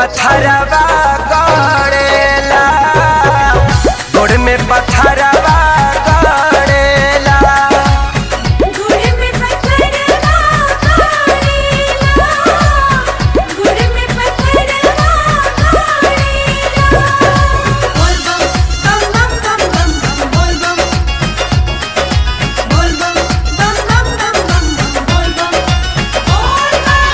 पत्थरवा गड़ेला, गोड़ में पत्थरवा गड़ेला। गुड़ में पत्थरवा गड़ेला, गुड़ में पत्थरवा गड़ेला। बोल बम बम बम बम बम बोल बम, बोल बम बम बम बम बम बोल बम, बोल बम।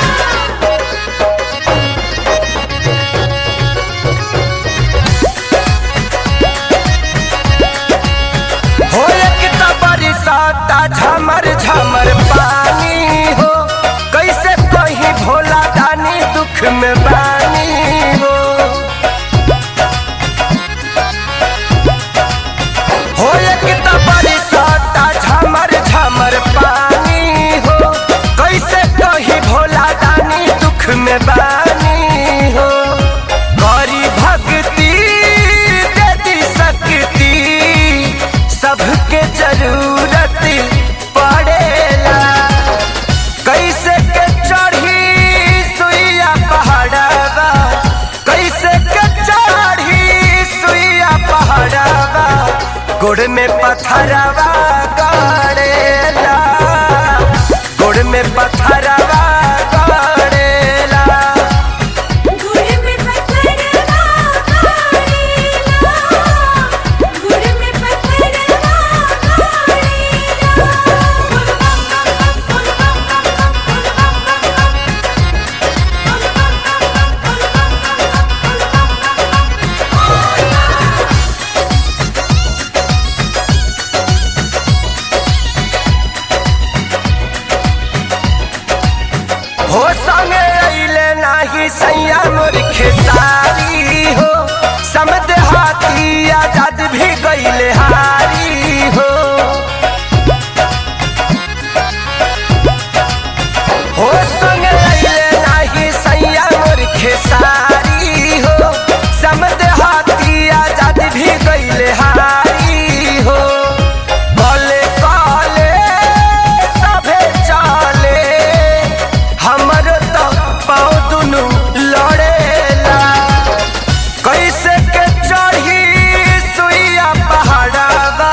हो एक त बरसाता झमर झमर पानी हो, कैसे कहीं भोला दानी दुख में बानी हो। हो एक त बरसाता झमर झमर पानी हो, कैसे कहीं भोला दानी दुख में बानी हो। गौरी भक्ति दे दी शक्ति, सबके जरूरत पड़ेला। कैसे के चढ़ी सुइया पहाड़वा, कैसे के चढ़ी सुइया पहाड़वा, गोड़ में पत्थरवा गड़ेला, गोड़ में पत्थरवा गड़ेला। गुड़ में पत्थरवा गड़ेला, गुड़ में पत्थरवा गड़ेला। बोल बम बम बम बोल बम बम बम बोल बम बम बम बोल बम हो संगे अइले नाही सैया मोर खेसारी हो, समद हाथी आजाद भी गइले हारी हो। हो संगे अइले नाही सैया मोर खेसारी हो, समद हाथी आजाद भी गइले हारी हो। कले कले सभे चले, हमर तो पाँव दुनू लड़ेला। कैसे के चढ़ी सुइया पहाड़वा,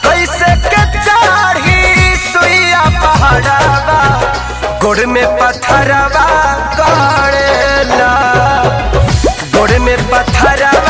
कैसे के चढ़ी सुइया पहाड़वा, गोड़ में पत्थरवा गड़ेला, गोड़ में पत्थरवा